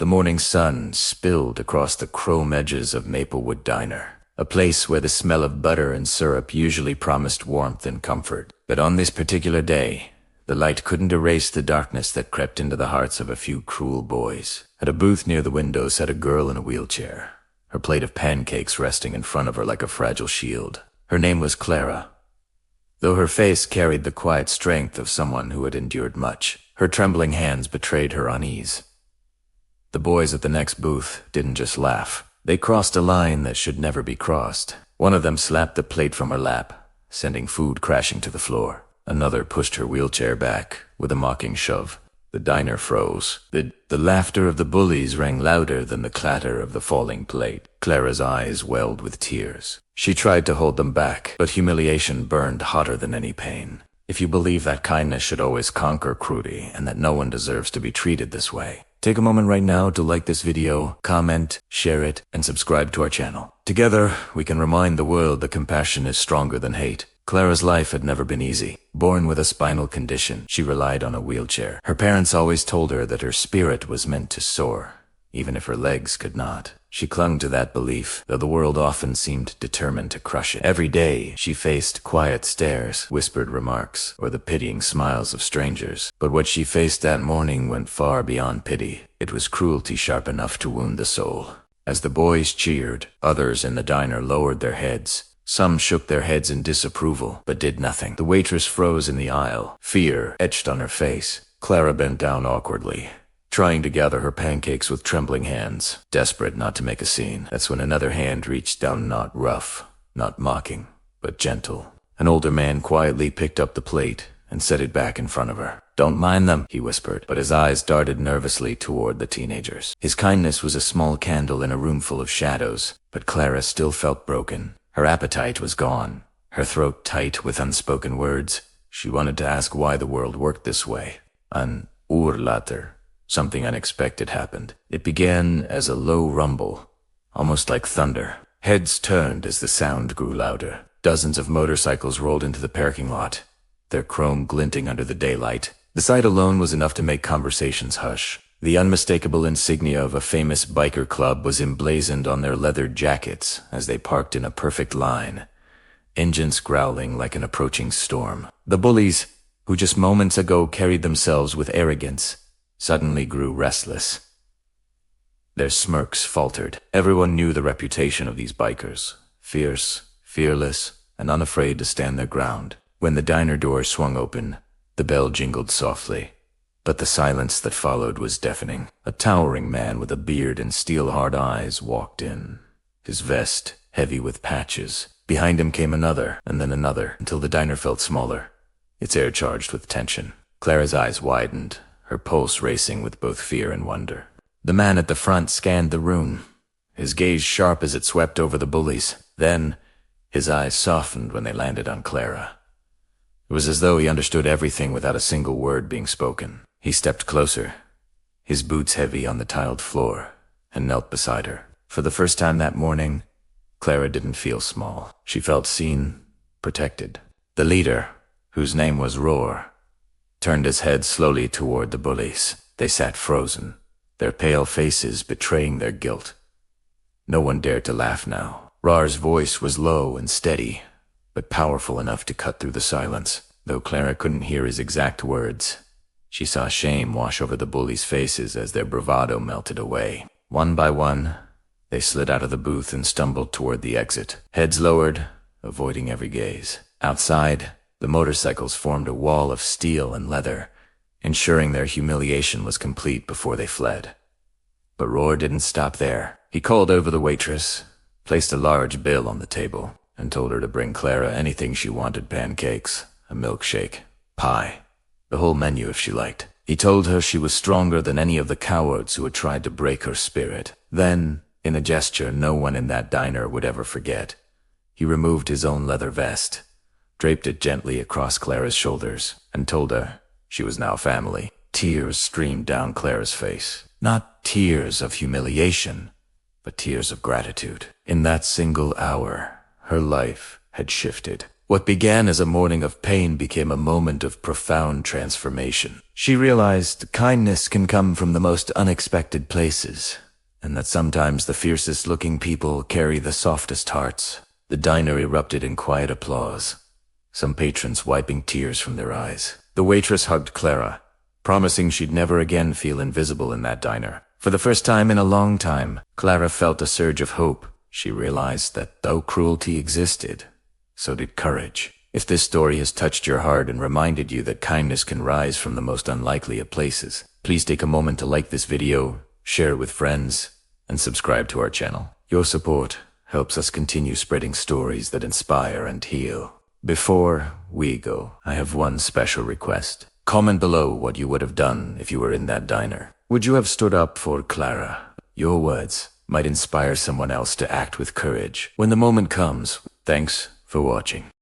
The morning sun spilled across the chrome edges of Maplewood Diner, a place where the smell of butter and syrup usually promised warmth and comfort. But on this particular day, the light couldn't erase the darkness that crept into the hearts of a few cruel boys. At a booth near the window sat a girl in a wheelchair, her plate of pancakes resting in front of her like a fragile shield. Her name was Clara. Though her face carried the quiet strength of someone who had endured much, her trembling hands betrayed her unease. The boys at the next booth didn't just laugh. They crossed a line that should never be crossed. One of them slapped the plate from her lap, sending food crashing to the floor. Another pushed her wheelchair back with a mocking shove. The diner froze. The laughter of the bullies rang louder than the clatter of the falling plate. Clara's eyes welled with tears. She tried to hold them back, but humiliation burned hotter than any pain. If you believe that kindness should always conquer cruelty and that no one deserves to be treated this way, take a moment right now to like this video, comment, share it, and subscribe to our channel. Together, we can remind the world that compassion is stronger than hate. Clara's life had never been easy. Born with a spinal condition, she relied on a wheelchair. Her parents always told her that her spirit was meant to soar, even if her legs could not. She clung to that belief, though the world often seemed determined to crush it. Every day, she faced quiet stares, whispered remarks, or the pitying smiles of strangers. But what she faced that morning went far beyond pity. It was cruelty sharp enough to wound the soul. As the boys cheered, others in the diner lowered their heads. Some shook their heads in disapproval, but did nothing. The waitress froze in the aisle, fear etched on her face. Clara bent down awkwardly, trying to gather her pancakes with trembling hands, desperate not to make a scene. That's when another hand reached down, not rough, not mocking, but gentle. An older man quietly picked up the plate and set it back in front of her. "Don't mind them," he whispered, but his eyes darted nervously toward the teenagers. His kindness was a small candle in a room full of shadows, but Clara still felt broken. Her appetite was gone, her throat tight with unspoken words. She wanted to ask why the world worked this way. An uur later, something unexpected happened. It began as a low rumble, almost like thunder. Heads turned as the sound grew louder. Dozens of motorcycles rolled into the parking lot, their chrome glinting under the daylight. The sight alone was enough to make conversations hush. The unmistakable insignia of a famous biker club was emblazoned on their leather jackets as they parked in a perfect line, engines growling like an approaching storm. The bullies, who just moments ago carried themselves with arrogance, suddenly grew restless. Their smirks faltered. Everyone knew the reputation of these bikers: fierce, fearless, and unafraid to stand their ground. When the diner door swung open, the bell jingled softly. But the silence that followed was deafening. A towering man with a beard and steel-hard eyes walked in, his vest heavy with patches. Behind him came another, and then another, until the diner felt smaller, its air charged with tension. Clara's eyes widened, her pulse racing with both fear and wonder. The man at the front scanned the room, his gaze sharp as it swept over the bullies. Then, his eyes softened when they landed on Clara. It was as though he understood everything without a single word being spoken. He stepped closer, his boots heavy on the tiled floor, and knelt beside her. For the first time that morning, Clara didn't feel small. She felt seen, protected. The leader, whose name was Roar, turned his head slowly toward the bullies. They sat frozen, their pale faces betraying their guilt. No one dared to laugh now. Roar's voice was low and steady, but powerful enough to cut through the silence. Though Clara couldn't hear his exact words, she saw shame wash over the bullies' faces as their bravado melted away. One by one, they slid out of the booth and stumbled toward the exit, heads lowered, avoiding every gaze. Outside, the motorcycles formed a wall of steel and leather, ensuring their humiliation was complete before they fled. But Roar didn't stop there. He called over the waitress, placed a large bill on the table, and told her to bring Clara anything she wanted: pancakes, a milkshake, pie, the whole menu if she liked. He told her she was stronger than any of the cowards who had tried to break her spirit. Then, in a gesture no one in that diner would ever forget, he removed his own leather vest, draped it gently across Clara's shoulders, and told her she was now family. Tears streamed down Clara's face. Not tears of humiliation, but tears of gratitude. In that single hour, her life had shifted. What began as a morning of pain became a moment of profound transformation. She realized kindness can come from the most unexpected places, and that sometimes the fiercest-looking people carry the softest hearts. The diner erupted in quiet applause, some patrons wiping tears from their eyes. The waitress hugged Clara, promising she'd never again feel invisible in that diner. For the first time in a long time, Clara felt a surge of hope. She realized that though cruelty existed, so did courage. If this story has touched your heart and reminded you that kindness can rise from the most unlikely of places, please take a moment to like this video, share it with friends, and subscribe to our channel. Your support helps us continue spreading stories that inspire and heal. Before we go, I have one special request. Comment below what you would have done if you were in that diner. Would you have stood up for Clara? Your words might inspire someone else to act with courage when the moment comes. Thanks for watching.